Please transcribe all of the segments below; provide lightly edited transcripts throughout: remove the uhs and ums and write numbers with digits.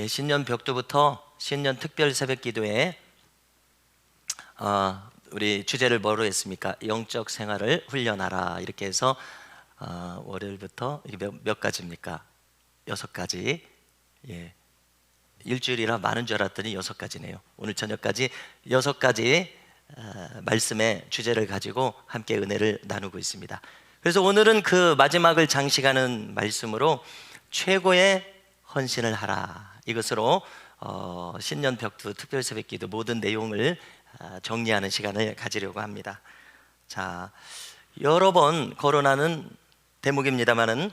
신년 벽두부터 신년 특별 새벽 기도에 우리 주제를 뭐로 했습니까? 영적 생활을 훈련하라 이렇게 해서 월요일부터 이게 몇 가지입니까? 6가지. 일주일이라 많은 줄 알았더니 6가지네요. 오늘 저녁까지 6가지 말씀의 주제를 가지고 함께 은혜를 나누고 있습니다. 그래서 오늘은 그 마지막을 장식하는 말씀으로 최고의 헌신을 하라, 이것으로 신년 벽두 특별 새벽 기도 모든 내용을 정리하는 시간을 가지려고 합니다. 자, 여러 번 거론하는 대목입니다만은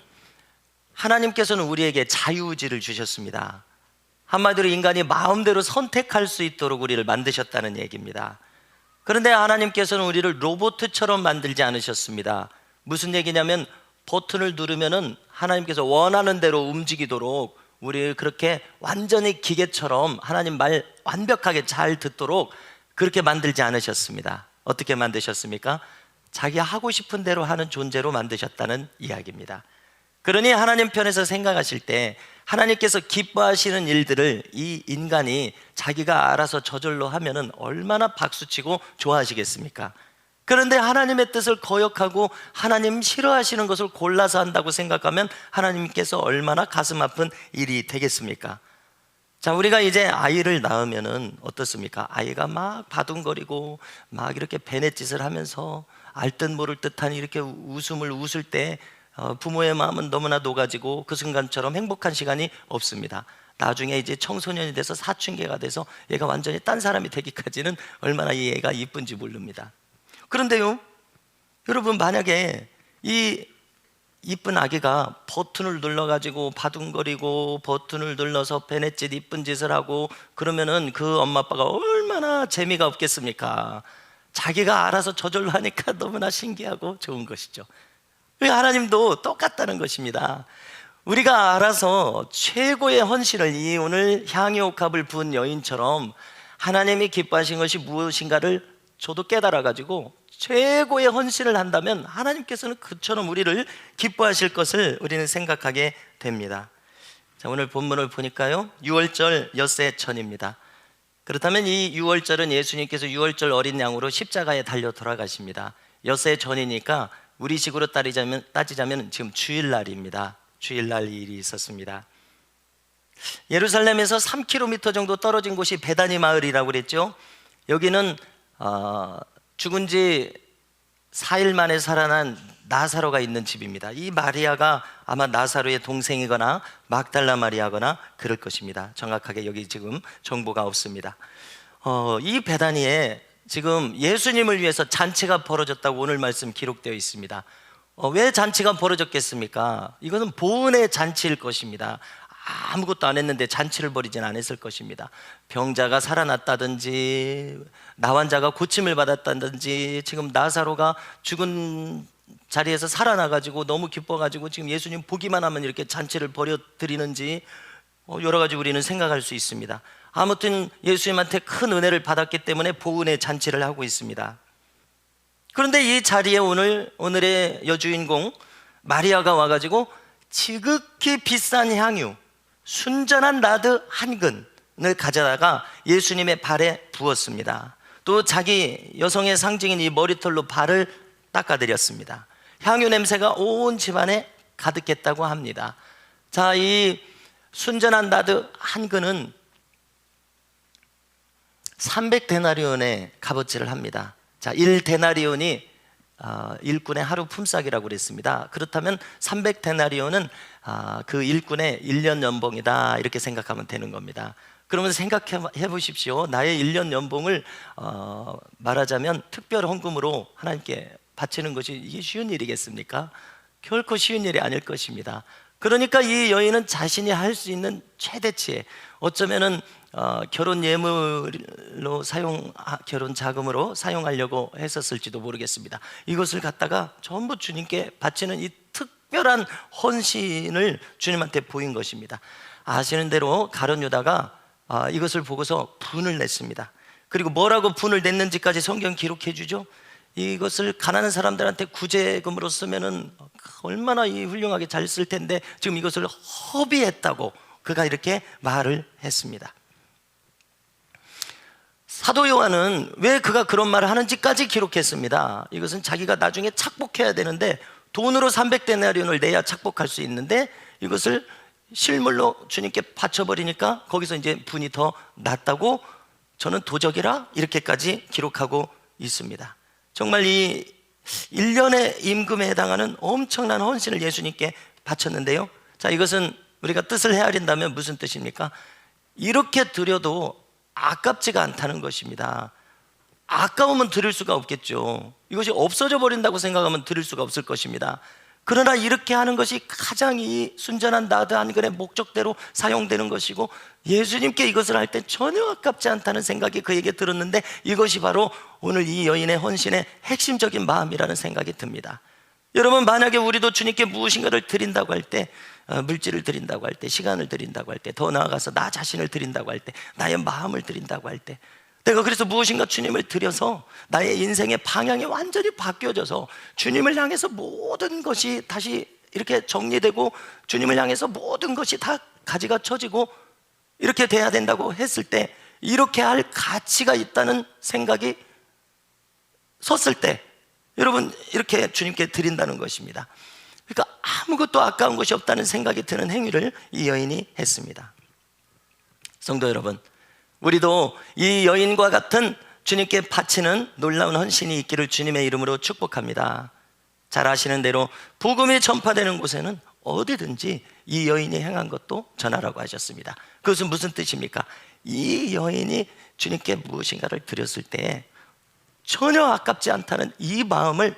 하나님께서는 우리에게 자유의지를 주셨습니다. 한마디로 인간이 마음대로 선택할 수 있도록 우리를 만드셨다는 얘기입니다. 그런데 하나님께서는 우리를 로봇처럼 만들지 않으셨습니다. 무슨 얘기냐면 버튼을 누르면은 하나님께서 원하는 대로 움직이도록 우리를 그렇게 완전히 기계처럼 하나님 말 완벽하게 잘 듣도록 그렇게 만들지 않으셨습니다. 어떻게 만드셨습니까? 자기 하고 싶은 대로 하는 존재로 만드셨다는 이야기입니다. 그러니 하나님 편에서 생각하실 때 하나님께서 기뻐하시는 일들을 이 인간이 자기가 알아서 저절로 하면은 얼마나 박수치고 좋아하시겠습니까? 그런데 하나님의 뜻을 거역하고 하나님 싫어하시는 것을 골라서 한다고 생각하면 하나님께서 얼마나 가슴 아픈 일이 되겠습니까? 자, 우리가 이제 아이를 낳으면은 어떻습니까? 아이가 막 바둥거리고 막 이렇게 베넷짓을 하면서 알듯 모를 듯한 이렇게 웃음을 웃을 때 부모의 마음은 너무나 녹아지고 그 순간처럼 행복한 시간이 없습니다. 나중에 이제 청소년이 돼서 사춘기가 돼서 얘가 완전히 딴 사람이 되기까지는 얼마나 이 애가 이쁜지 모릅니다. 그런데요, 여러분, 만약에 이 이쁜 아기가 버튼을 눌러가지고 바둥거리고 버튼을 눌러서 베넷짓 이쁜 짓을 하고 그러면은 그 엄마 아빠가 얼마나 재미가 없겠습니까? 자기가 알아서 저절로 하니까 너무나 신기하고 좋은 것이죠. 하나님도 똑같다는 것입니다. 우리가 알아서 최고의 헌신을, 이 오늘 향유옥합을 부은 여인처럼 하나님이 기뻐하신 것이 무엇인가를 저도 깨달아가지고 최고의 헌신을 한다면 하나님께서는 그처럼 우리를 기뻐하실 것을 우리는 생각하게 됩니다. 자, 오늘 본문을 보니까요, 유월절 엿새천입니다. 그렇다면 이 유월절은 예수님께서 유월절 어린 양으로 십자가에 달려 돌아가십니다. 엿새천이니까 우리식으로 따지자면 지금 주일날입니다. 주일날 일이 있었습니다. 예루살렘에서 3km 정도 떨어진 곳이 베다니 마을이라고 그랬죠. 여기는 죽은 지 4일 만에 살아난 나사로가 있는 집입니다. 이 마리아가 아마 나사로의 동생이거나 막달라 마리아거나 그럴 것입니다. 정확하게 여기 지금 정보가 없습니다. 이 베다니에 지금 예수님을 위해서 잔치가 벌어졌다고 오늘 말씀 기록되어 있습니다. 왜 잔치가 벌어졌겠습니까? 이것은 보은의 잔치일 것입니다. 아무것도 안 했는데 잔치를 벌이진 않았을 것입니다. 병자가 살아났다든지 나환자가 고침을 받았다든지 지금 나사로가 죽은 자리에서 살아나가지고 너무 기뻐가지고 지금 예수님 보기만 하면 이렇게 잔치를 벌여드리는지 여러 가지 우리는 생각할 수 있습니다. 아무튼 예수님한테 큰 은혜를 받았기 때문에 보은의 잔치를 하고 있습니다. 그런데 이 자리에 오늘의 여주인공 마리아가 와가지고 지극히 비싼 향유, 순전한 나드 한 근을 가져다가 예수님의 발에 부었습니다. 또 자기 여성의 상징인 이 머리털로 발을 닦아드렸습니다. 향유 냄새가 온 집안에 가득했다고 합니다. 자, 이 순전한 나드 한 근은 300데나리온의 값어치를 합니다. 자, 1데나리온이 일꾼의 하루 품삯이라고 그랬습니다. 그렇다면 300데나리온은 그 일꾼의 1년 연봉이다, 이렇게 생각하면 되는 겁니다. 그러면 생각해 보십시오. 나의 1년 연봉을 말하자면 특별 헌금으로 하나님께 바치는 것이 이게 쉬운 일이겠습니까? 결코 쉬운 일이 아닐 것입니다. 그러니까 이 여인은 자신이 할 수 있는 최대치의, 어쩌면은 결혼 예물로 결혼 자금으로 사용하려고 했었을지도 모르겠습니다. 이것을 갖다가 전부 주님께 바치는 이 특별한 헌신을 주님한테 보인 것입니다. 아시는 대로 가룟 유다가 이것을 보고서 분을 냈습니다. 그리고 뭐라고 분을 냈는지까지 성경 기록해 주죠. 이것을 가난한 사람들한테 구제금으로 쓰면은 얼마나 훌륭하게 잘 쓸 텐데 지금 이것을 허비했다고 그가 이렇게 말을 했습니다. 사도 요한은 왜 그가 그런 말을 하는지까지 기록했습니다. 이것은 자기가 나중에 착복해야 되는데 돈으로 300데나리온을 내야 착복할 수 있는데 이것을 실물로 주님께 바쳐버리니까 거기서 이제 분이 더 났다고 저는 도적이라 이렇게까지 기록하고 있습니다. 정말 이 1년의 임금에 해당하는 엄청난 헌신을 예수님께 바쳤는데요. 자, 이것은 우리가 뜻을 헤아린다면 무슨 뜻입니까? 이렇게 드려도 아깝지가 않다는 것입니다. 아까우면 드릴 수가 없겠죠. 이것이 없어져 버린다고 생각하면 드릴 수가 없을 것입니다. 그러나 이렇게 하는 것이 가장 이 순전한 나드 한 근의 목적대로 사용되는 것이고 예수님께 이것을 할 때 전혀 아깝지 않다는 생각이 그에게 들었는데 이것이 바로 오늘 이 여인의 헌신의 핵심적인 마음이라는 생각이 듭니다. 여러분, 만약에 우리도 주님께 무엇인가를 드린다고 할 때, 물질을 드린다고 할 때, 시간을 드린다고 할 때, 더 나아가서 나 자신을 드린다고 할 때, 나의 마음을 드린다고 할 때, 내가 그래서 무엇인가 주님을 드려서 나의 인생의 방향이 완전히 바뀌어져서 주님을 향해서 모든 것이 다시 이렇게 정리되고 주님을 향해서 모든 것이 다 가지가 쳐지고 이렇게 돼야 된다고 했을 때, 이렇게 할 가치가 있다는 생각이 섰을 때 여러분, 이렇게 주님께 드린다는 것입니다. 그러니까 아무것도 아까운 것이 없다는 생각이 드는 행위를 이 여인이 했습니다. 성도 여러분, 우리도 이 여인과 같은 주님께 바치는 놀라운 헌신이 있기를 주님의 이름으로 축복합니다. 잘 아시는 대로 복음이 전파되는 곳에는 어디든지 이 여인이 행한 것도 전하라고 하셨습니다. 그것은 무슨 뜻입니까? 이 여인이 주님께 무엇인가를 드렸을 때 전혀 아깝지 않다는 이 마음을,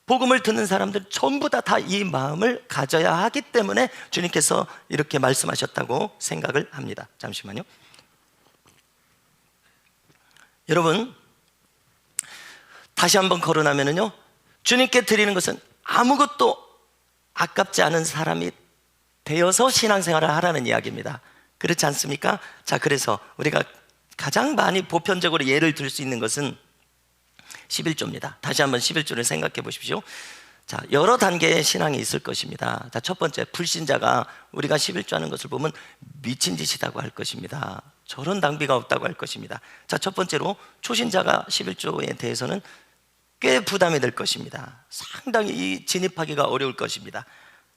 복음을 듣는 사람들 전부 다 이 마음을 가져야 하기 때문에 주님께서 이렇게 말씀하셨다고 생각을 합니다. 잠시만요. 여러분, 다시 한번 거론하면요, 주님께 드리는 것은 아무것도 아깝지 않은 사람이 되어서 신앙생활을 하라는 이야기입니다. 그렇지 않습니까? 자, 그래서 우리가 가장 많이 보편적으로 예를 들 수 있는 것은 11조입니다. 다시 한번 11조를 생각해 보십시오. 자, 여러 단계의 신앙이 있을 것입니다. 자, 첫 번째, 불신자가 우리가 11조 하는 것을 보면 미친 짓이라고 할 것입니다. 저런 낭비가 없다고 할 것입니다. 자, 첫 번째로 초신자가 11조에 대해서는 꽤 부담이 될 것입니다. 상당히 이 진입하기가 어려울 것입니다.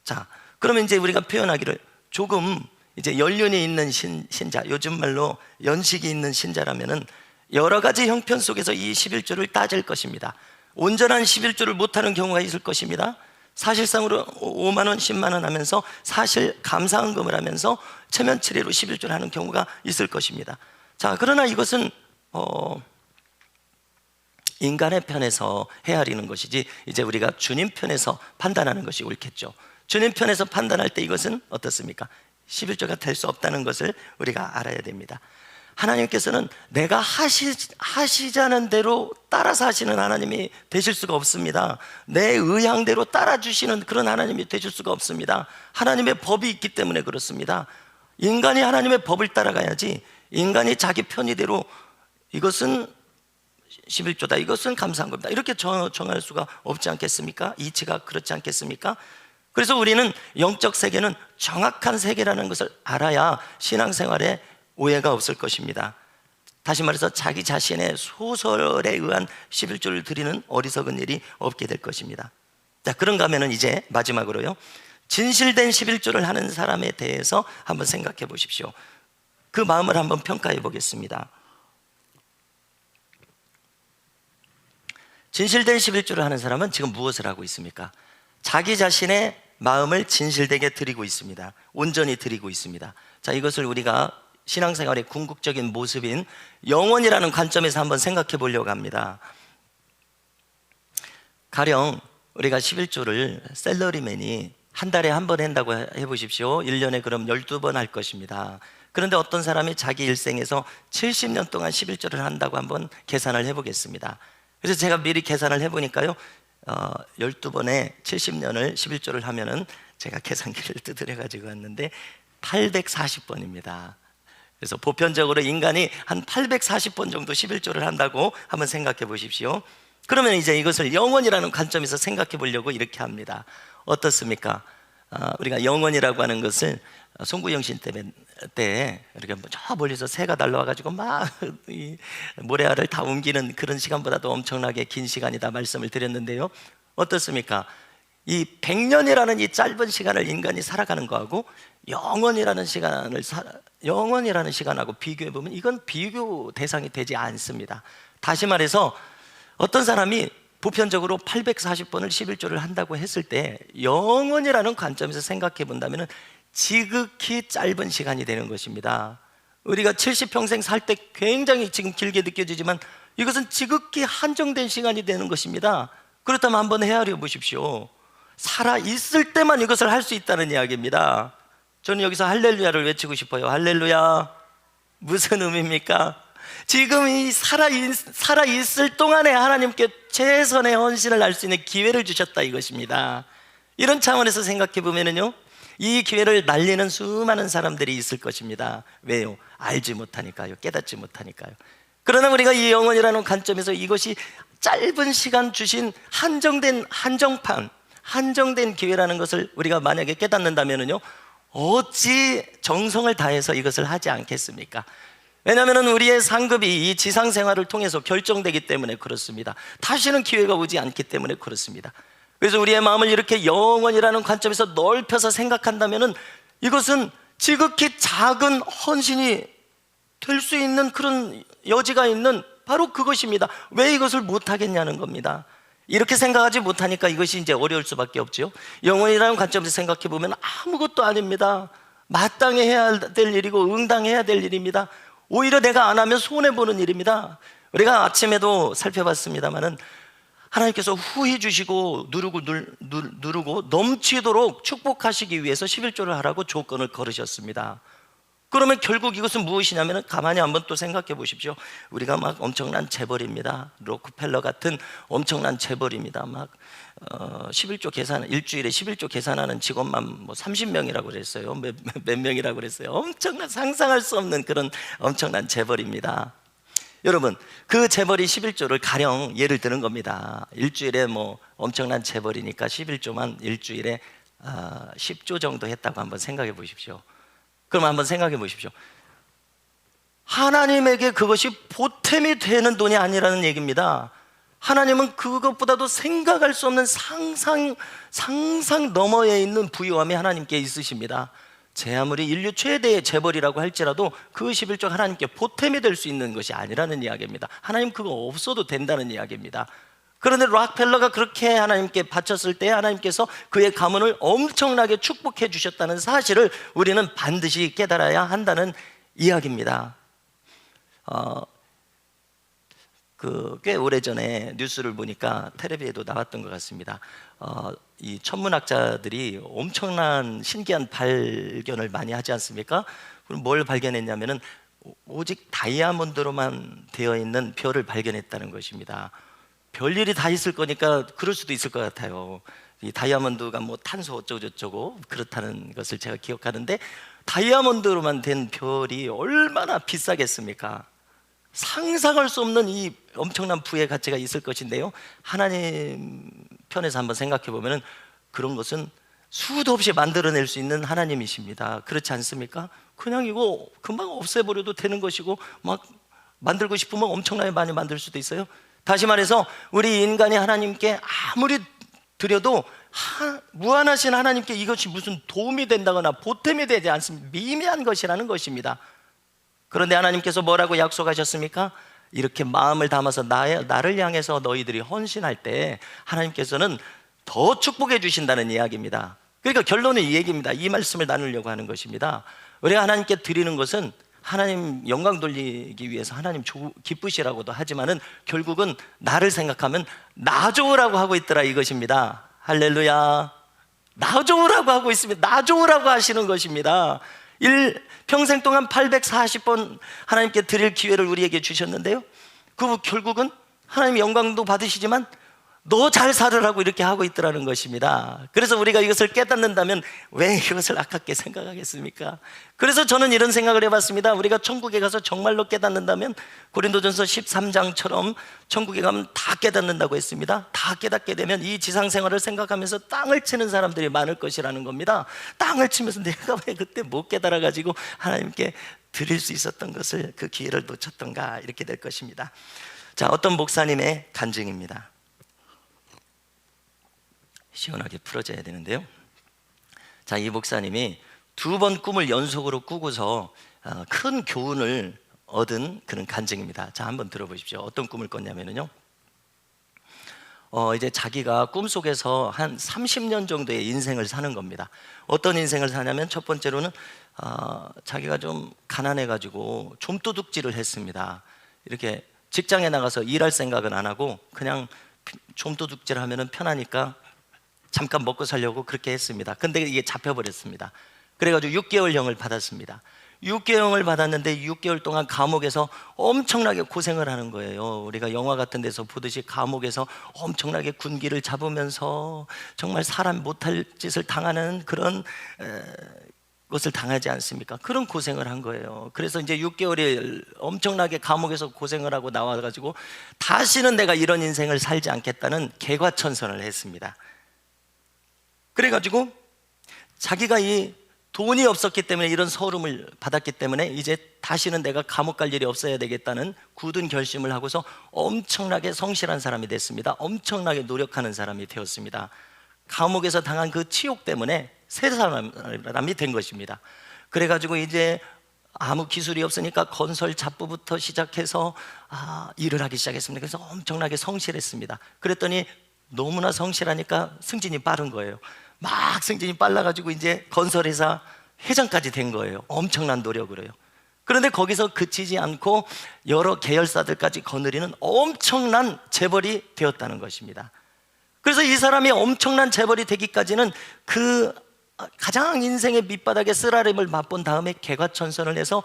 자, 그러면 이제 우리가 표현하기를 조금 이제 연륜이 있는 신자, 요즘 말로 연식이 있는 신자라면은 여러 가지 형편 속에서 이 11조를 따질 것입니다. 온전한 11조를 못하는 경우가 있을 것입니다. 사실상으로 5만 원, 10만 원 하면서 사실 감사헌금을 하면서 체면치레로 11조를 하는 경우가 있을 것입니다. 자, 그러나 이것은 인간의 편에서 헤아리는 것이지 이제 우리가 주님 편에서 판단하는 것이 옳겠죠. 주님 편에서 판단할 때 이것은 어떻습니까? 11조가 될 수 없다는 것을 우리가 알아야 됩니다. 하나님께서는 내가 하시자는 대로 따라서 하시는 하나님이 되실 수가 없습니다. 내 의향대로 따라주시는 그런 하나님이 되실 수가 없습니다. 하나님의 법이 있기 때문에 그렇습니다. 인간이 하나님의 법을 따라가야지, 인간이 자기 편의대로 이것은 11조다, 이것은 감사헌금이다, 이렇게 정할 수가 없지 않겠습니까? 이치가 그렇지 않겠습니까? 그래서 우리는 영적 세계는 정확한 세계라는 것을 알아야 신앙생활에 오해가 없을 것입니다. 다시 말해서 자기 자신의 소설에 의한 11조를 드리는 어리석은 일이 없게 될 것입니다. 자, 그런가 하면 이제 마지막으로요, 진실된 11조를 하는 사람에 대해서 한번 생각해 보십시오. 그 마음을 한번 평가해 보겠습니다. 진실된 11조를 하는 사람은 지금 무엇을 하고 있습니까? 자기 자신의 마음을 진실되게 드리고 있습니다. 온전히 드리고 있습니다. 자, 이것을 우리가 신앙생활의 궁극적인 모습인 영원이라는 관점에서 한번 생각해 보려고 합니다. 가령 우리가 11조를 셀러리맨이 한 달에 한 번 한다고 해보십시오. 1년에 그럼 12번 할 것입니다. 그런데 어떤 사람이 자기 일생에서 70년 동안 11조를 한다고 한번 계산을 해보겠습니다. 그래서 제가 미리 계산을 해보니까요, 12번에 70년을 11조를 하면은 제가 계산기를 두드려 가지고 왔는데 840번입니다. 그래서 보편적으로 인간이 한 840번 정도 11조를 한다고 한번 생각해 보십시오. 그러면 이제 이것을 영원이라는 관점에서 생각해 보려고 이렇게 합니다. 어떻습니까? 우리가 영원이라고 하는 것을 송구영신 때 이렇게 저 멀리서 새가 날라와가지고 막 이 모래알을 다 옮기는 그런 시간보다도 엄청나게 긴 시간이다 말씀을 드렸는데요. 어떻습니까? 이 100년이라는 이 짧은 시간을 인간이 살아가는 거하고 영원이라는 시간하고 비교해 보면 이건 비교 대상이 되지 않습니다. 다시 말해서 어떤 사람이 보편적으로 840번을 11조를 한다고 했을 때 영원이라는 관점에서 생각해 본다면 지극히 짧은 시간이 되는 것입니다. 우리가 70평생 살 때 굉장히 지금 길게 느껴지지만 이것은 지극히 한정된 시간이 되는 것입니다. 그렇다면 한번 헤아려 보십시오. 살아있을 때만 이것을 할 수 있다는 이야기입니다. 저는 여기서 할렐루야를 외치고 싶어요. 할렐루야. 무슨 의미입니까? 지금 이 살아있을 동안에 하나님께 최선의 헌신을 할 수 있는 기회를 주셨다 이것입니다. 이런 차원에서 생각해 보면요, 이 기회를 날리는 수많은 사람들이 있을 것입니다. 왜요? 알지 못하니까요. 깨닫지 못하니까요. 그러나 우리가 이 영혼이라는 관점에서 이것이 짧은 시간 주신 한정된 기회라는 것을 우리가 만약에 깨닫는다면요, 어찌 정성을 다해서 이것을 하지 않겠습니까? 왜냐하면 우리의 상급이 이 지상 생활을 통해서 결정되기 때문에 그렇습니다. 다시는 기회가 오지 않기 때문에 그렇습니다. 그래서 우리의 마음을 이렇게 영원이라는 관점에서 넓혀서 생각한다면 이것은 지극히 작은 헌신이 될 수 있는 그런 여지가 있는 바로 그것입니다. 왜 이것을 못하겠냐는 겁니다. 이렇게 생각하지 못하니까 이것이 이제 어려울 수밖에 없죠. 영혼이라는 관점에서 생각해 보면 아무것도 아닙니다. 마땅히 해야 될 일이고 응당해야 될 일입니다. 오히려 내가 안 하면 손해보는 일입니다. 우리가 아침에도 살펴봤습니다마는 하나님께서 후히 주시고 누르고 넘치도록 축복하시기 위해서 11조를 하라고 조건을 걸으셨습니다. 그러면 결국 이것은 무엇이냐면 가만히 한번 또 생각해 보십시오. 우리가 막 엄청난 재벌입니다. 로크펠러 같은 엄청난 재벌입니다. 막 11조 계산, 일주일에 11조 계산하는 직원만 뭐 30명이라고 그랬어요. 몇 명이라고 그랬어요. 엄청난, 상상할 수 없는 그런 엄청난 재벌입니다. 여러분, 그 재벌이 11조를 가령 예를 드는 겁니다. 일주일에 뭐 엄청난 재벌이니까 11조만 일주일에 10조 정도 했다고 한번 생각해 보십시오. 그럼 한번 생각해 보십시오. 하나님에게 그것이 보탬이 되는 돈이 아니라는 얘기입니다. 하나님은 그것보다도 생각할 수 없는 상상 너머에 있는 부유함이 하나님께 있으십니다. 제 아무리 인류 최대의 재벌이라고 할지라도 그 11조 하나님께 보탬이 될 수 있는 것이 아니라는 이야기입니다. 하나님 그거 없어도 된다는 이야기입니다. 그런데 록펠러가 그렇게 하나님께 바쳤을 때 하나님께서 그의 가문을 엄청나게 축복해 주셨다는 사실을 우리는 반드시 깨달아야 한다는 이야기입니다. 꽤 오래전에 뉴스를 보니까 텔레비에도 나왔던 것 같습니다. 이 천문학자들이 엄청난 신기한 발견을 많이 하지 않습니까? 그럼 뭘 발견했냐면은 오직 다이아몬드로만 되어 있는 별을 발견했다는 것입니다. 별일이 다 있을 거니까 그럴 수도 있을 것 같아요. 이 다이아몬드가 뭐 탄소 어쩌고저쩌고 그렇다는 것을 제가 기억하는데 다이아몬드로만 된 별이 얼마나 비싸겠습니까? 상상할 수 없는 이 엄청난 부의 가치가 있을 것인데요, 하나님 편에서 한번 생각해 보면 그런 것은 수도 없이 만들어낼 수 있는 하나님이십니다. 그렇지 않습니까? 그냥 이거 금방 없애버려도 되는 것이고 막 만들고 싶으면 엄청나게 많이 만들 수도 있어요. 다시 말해서 우리 인간이 하나님께 아무리 드려도 무한하신 하나님께 이것이 무슨 도움이 된다거나 보탬이 되지 않습니다. 미미한 것이라는 것입니다. 그런데 하나님께서 뭐라고 약속하셨습니까? 이렇게 마음을 담아서 나를 향해서 너희들이 헌신할 때 하나님께서는 더 축복해 주신다는 이야기입니다. 그러니까 결론은 이 얘기입니다. 이 말씀을 나누려고 하는 것입니다. 우리가 하나님께 드리는 것은 하나님 영광 돌리기 위해서 하나님 기쁘시라고도 하지만은 결국은 나를 생각하면 나 좋으라고 하고 있더라 이것입니다. 할렐루야. 나 좋으라고 하고 있습니다. 나 좋으라고 하시는 것입니다. 평생 동안 840번 하나님께 드릴 기회를 우리에게 주셨는데요, 그 결국은 하나님 영광도 받으시지만 너 잘 살으라고 이렇게 하고 있더라는 것입니다. 그래서 우리가 이것을 깨닫는다면 왜 이것을 아깝게 생각하겠습니까? 그래서 저는 이런 생각을 해봤습니다. 우리가 천국에 가서 정말로 깨닫는다면 고린도전서 13장처럼 천국에 가면 다 깨닫는다고 했습니다. 다 깨닫게 되면 이 지상생활을 생각하면서 땅을 치는 사람들이 많을 것이라는 겁니다. 땅을 치면서 내가 왜 그때 못 깨달아가지고 하나님께 드릴 수 있었던 것을, 그 기회를 놓쳤던가, 이렇게 될 것입니다. 자, 어떤 목사님의 간증입니다. 시원하게 풀어져야 되는데요. 자, 이 목사님이 2번 꿈을 연속으로 꾸고서 큰 교훈을 얻은 그런 간증입니다. 자, 한번 들어보십시오. 어떤 꿈을 꿨냐면요, 이제 자기가 꿈속에서 한 30년 정도의 인생을 사는 겁니다. 어떤 인생을 사냐면, 첫 번째로는 자기가 좀 가난해가지고 좀도둑질을 했습니다. 이렇게 직장에 나가서 일할 생각은 안 하고 그냥 좀도둑질 하면은 편하니까 잠깐 먹고 살려고 그렇게 했습니다. 근데 이게 잡혀버렸습니다. 그래가지고 6개월형을 받았습니다. 6개월형을 받았는데 6개월 동안 감옥에서 엄청나게 고생을 하는 거예요. 우리가 영화 같은 데서 보듯이 감옥에서 엄청나게 군기를 잡으면서 정말 사람 못할 짓을 당하는 그런 것을 당하지 않습니까? 그런 고생을 한 거예요. 그래서 이제 6개월을 엄청나게 감옥에서 고생을 하고 나와가지고 다시는 내가 이런 인생을 살지 않겠다는 개과천선을 했습니다. 그래가지고 자기가 이 돈이 없었기 때문에, 이런 서름을 받았기 때문에 이제 다시는 내가 감옥 갈 일이 없어야 되겠다는 굳은 결심을 하고서 엄청나게 성실한 사람이 됐습니다. 엄청나게 노력하는 사람이 되었습니다. 감옥에서 당한 그 치욕 때문에 새 사람이 된 것입니다. 그래가지고 이제 아무 기술이 없으니까 건설 잡부부터 시작해서 일을 하기 시작했습니다. 그래서 엄청나게 성실했습니다. 그랬더니 너무나 성실하니까 승진이 빠른 거예요. 막 승진이 빨라가지고 이제 건설회사 회장까지 된 거예요. 엄청난 노력을 해요. 그런데 거기서 그치지 않고 여러 계열사들까지 거느리는 엄청난 재벌이 되었다는 것입니다. 그래서 이 사람이 엄청난 재벌이 되기까지는 그 가장 인생의 밑바닥에 쓰라림을 맛본 다음에 개과천선을 해서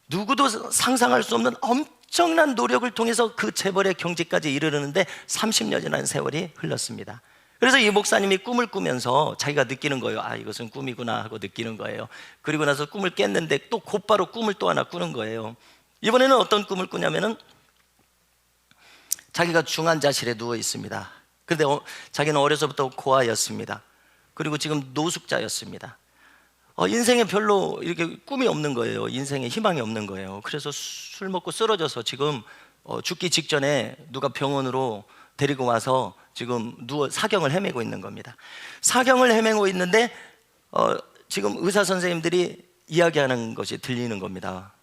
누구도 상상할 수 없는 엄청난 노력을 통해서 그 재벌의 경지까지 이르르는데 30년이라는 세월이 흘렀습니다. 그래서 이 목사님이 꿈을 꾸면서 자기가 느끼는 거예요. 이것은 꿈이구나 하고 느끼는 거예요. 그리고 나서 꿈을 깼는데 또 곧바로 꿈을 또 하나 꾸는 거예요. 이번에는 어떤 꿈을 꾸냐면은 자기가 중환자실에 누워 있습니다. 그런데 자기는 어려서부터 고아였습니다. 그리고 지금 노숙자였습니다. 인생에 별로 이렇게 꿈이 없는 거예요. 인생에 희망이 없는 거예요. 그래서 술 먹고 쓰러져서 지금 죽기 직전에 누가 병원으로 데리고 와서 지금 누워 사경을 헤매고 있는 겁니다. 사경을 헤매고 있는데 지금 의사 선생님들이 이야기하는 것이 들리는 겁니다.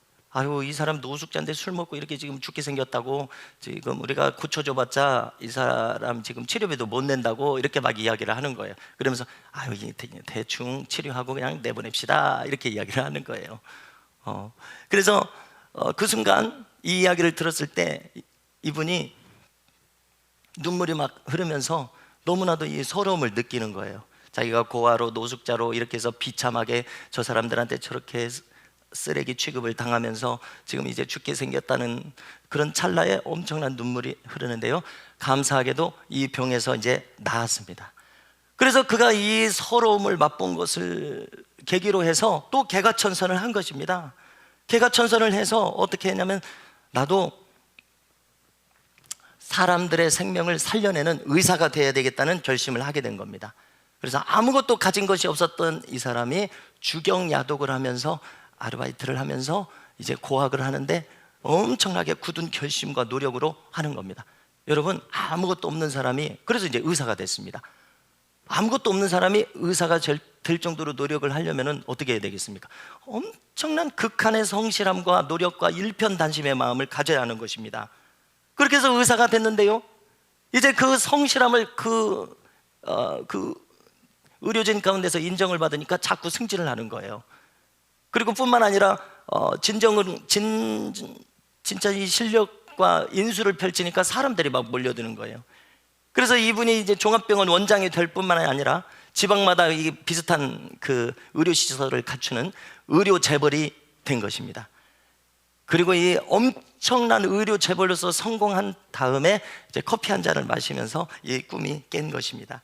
이 사람 노숙자인데 술 먹고 이렇게 지금 죽게 생겼다고, 지금 우리가 고쳐줘봤자 이 사람 지금 치료비도 못 낸다고, 이렇게 막 이야기를 하는 거예요. 그러면서 대충 치료하고 그냥 내보냅시다, 이렇게 이야기를 하는 거예요. 그래서 그 순간 이 이야기를 들었을 때 이분이 눈물이 막 흐르면서 너무나도 이 서러움을 느끼는 거예요. 자기가 고아로 노숙자로 이렇게 해서 비참하게 저 사람들한테 저렇게 쓰레기 취급을 당하면서 지금 이제 죽게 생겼다는 그런 찰나에 엄청난 눈물이 흐르는데요, 감사하게도 이 병에서 이제 나았습니다. 그래서 그가 이 서러움을 맛본 것을 계기로 해서 또 개과천선을 한 것입니다. 개과천선을 해서 어떻게 했냐면, 나도 사람들의 생명을 살려내는 의사가 되어야 되겠다는 결심을 하게 된 겁니다. 그래서 아무것도 가진 것이 없었던 이 사람이 주경야독을 하면서 아르바이트를 하면서 이제 고학을 하는데 엄청나게 굳은 결심과 노력으로 하는 겁니다. 여러분, 아무것도 없는 사람이 그래서 이제 의사가 됐습니다. 아무것도 없는 사람이 의사가 될 정도로 노력을 하려면 어떻게 해야 되겠습니까? 엄청난 극한의 성실함과 노력과 일편단심의 마음을 가져야 하는 것입니다. 그렇게 해서 의사가 됐는데요, 이제 그 성실함을 그 의료진 가운데서 인정을 받으니까 자꾸 승진을 하는 거예요. 그리고 뿐만 아니라 진짜 이 실력과 인수를 펼치니까 사람들이 막 몰려드는 거예요. 그래서 이분이 이제 종합병원 원장이 될 뿐만 아니라 지방마다 이 비슷한 그 의료시설을 갖추는 의료 재벌이 된 것입니다. 그리고 이 엄청난 의료 재벌로서 성공한 다음에 이제 커피 한 잔을 마시면서 이 꿈이 깬 것입니다.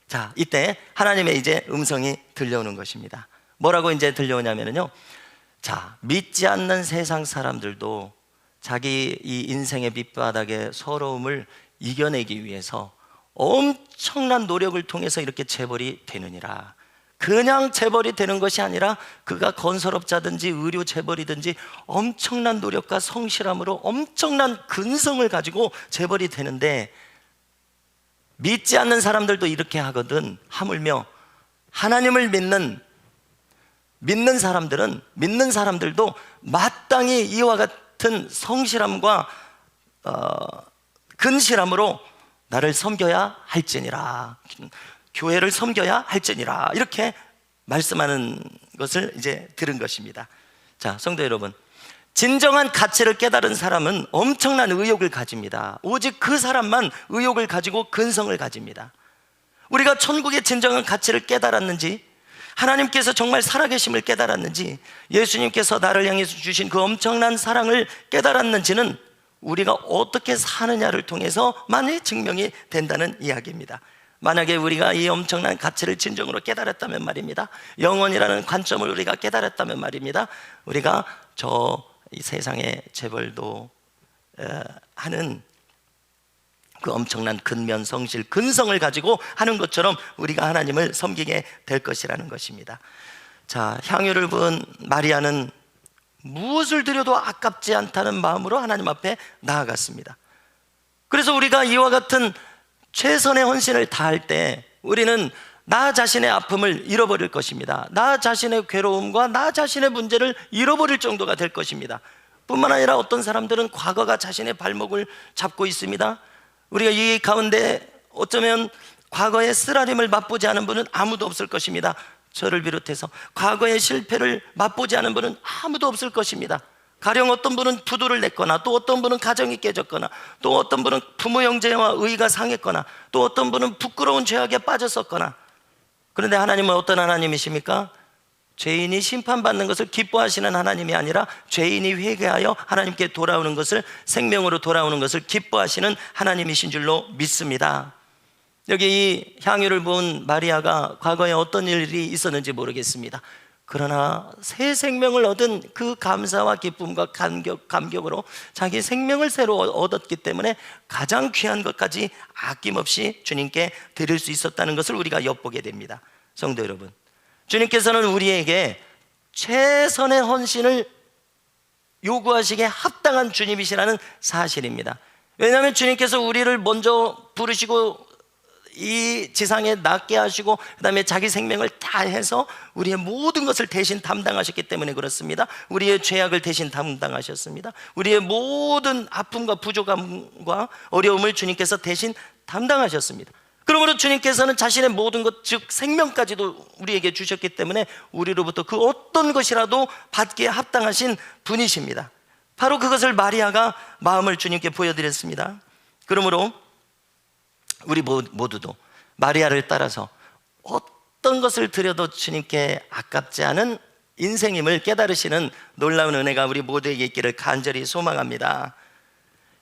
자, 이때 하나님의 이제 음성이 들려오는 것입니다. 뭐라고 이제 들려오냐면요, 자, 믿지 않는 세상 사람들도 자기 이 인생의 밑바닥의 서러움을 이겨내기 위해서 엄청난 노력을 통해서 이렇게 재벌이 되느니라. 그냥 재벌이 되는 것이 아니라 그가 건설업자든지 의료 재벌이든지 엄청난 노력과 성실함으로 엄청난 근성을 가지고 재벌이 되는데, 믿지 않는 사람들도 이렇게 하거든. 하물며 하나님을 믿는 사람들도 마땅히 이와 같은 성실함과 근실함으로 나를 섬겨야 할지니라, 교회를 섬겨야 할지니라, 이렇게 말씀하는 것을 이제 들은 것입니다. 자, 성도 여러분, 진정한 가치를 깨달은 사람은 엄청난 의욕을 가집니다. 오직 그 사람만 의욕을 가지고 근성을 가집니다. 우리가 천국의 진정한 가치를 깨달았는지, 하나님께서 정말 살아계심을 깨달았는지, 예수님께서 나를 향해서 주신 그 엄청난 사랑을 깨달았는지는 우리가 어떻게 사느냐를 통해서만이 증명이 된다는 이야기입니다. 만약에 우리가 이 엄청난 가치를 진정으로 깨달았다면 말입니다, 영혼이라는 관점을 우리가 깨달았다면 말입니다, 우리가 이 세상의 재벌도 하는 그 엄청난 근면, 성실, 근성을 가지고 하는 것처럼 우리가 하나님을 섬기게 될 것이라는 것입니다. 자, 향유를 부은 마리아는 무엇을 드려도 아깝지 않다는 마음으로 하나님 앞에 나아갔습니다. 그래서 우리가 이와 같은 최선의 헌신을 다할 때 우리는 나 자신의 아픔을 잃어버릴 것입니다. 나 자신의 괴로움과 나 자신의 문제를 잃어버릴 정도가 될 것입니다. 뿐만 아니라 어떤 사람들은 과거가 자신의 발목을 잡고 있습니다. 우리가 이 가운데 어쩌면 과거의 쓰라림을 맛보지 않은 분은 아무도 없을 것입니다. 저를 비롯해서 과거의 실패를 맛보지 않은 분은 아무도 없을 것입니다. 가령 어떤 분은 부도를 냈거나, 또 어떤 분은 가정이 깨졌거나, 또 어떤 분은 부모 형제와 의가 상했거나, 또 어떤 분은 부끄러운 죄악에 빠졌었거나. 그런데 하나님은 어떤 하나님이십니까? 죄인이 심판받는 것을 기뻐하시는 하나님이 아니라 죄인이 회개하여 하나님께 돌아오는 것을, 생명으로 돌아오는 것을 기뻐하시는 하나님이신 줄로 믿습니다. 여기 이 향유를 부은 마리아가 과거에 어떤 일이 있었는지 모르겠습니다. 그러나 새 생명을 얻은 그 감사와 기쁨과 감격으로 자기 생명을 새로 얻었기 때문에 가장 귀한 것까지 아낌없이 주님께 드릴 수 있었다는 것을 우리가 엿보게 됩니다. 성도 여러분, 주님께서는 우리에게 최선의 헌신을 요구하시기에 합당한 주님이시라는 사실입니다. 왜냐하면 주님께서 우리를 먼저 부르시고 이 지상에 낫게 하시고 그 다음에 자기 생명을 다해서 우리의 모든 것을 대신 담당하셨기 때문에 그렇습니다. 우리의 죄악을 대신 담당하셨습니다. 우리의 모든 아픔과 부족함과 어려움을 주님께서 대신 담당하셨습니다. 그러므로 주님께서는 자신의 모든 것, 즉 생명까지도 우리에게 주셨기 때문에 우리로부터 그 어떤 것이라도 받기에 합당하신 분이십니다. 바로 그것을 마리아가 마음을 주님께 보여드렸습니다. 그러므로 우리 모두도 마리아를 따라서 어떤 것을 드려도 주님께 아깝지 않은 인생임을 깨달으시는 놀라운 은혜가 우리 모두에게 있기를 간절히 소망합니다.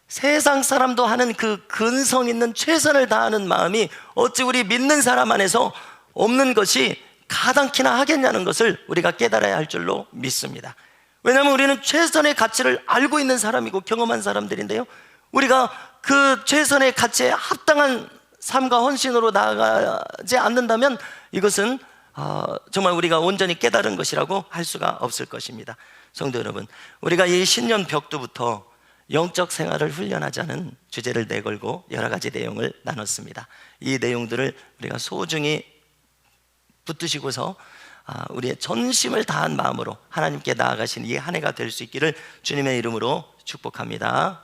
세상 사람도 하는 그 근성 있는 최선을 다하는 마음이 어찌 우리 믿는 사람 안에서 없는 것이 가당키나 하겠냐는 것을 우리가 깨달아야 할 줄로 믿습니다. 왜냐하면 우리는 최선의 가치를 알고 있는 사람이고 경험한 사람들인데요, 우리가 그 최선의 가치에 합당한 삶과 헌신으로 나아가지 않는다면 이것은 정말 우리가 온전히 깨달은 것이라고 할 수가 없을 것입니다. 성도 여러분, 우리가 이 신년 벽두부터 영적 생활을 훈련하자는 주제를 내걸고 여러 가지 내용을 나눴습니다. 이 내용들을 우리가 소중히 붙드시고서 우리의 전심을 다한 마음으로 하나님께 나아가신 이 한 해가 될 수 있기를 주님의 이름으로 축복합니다.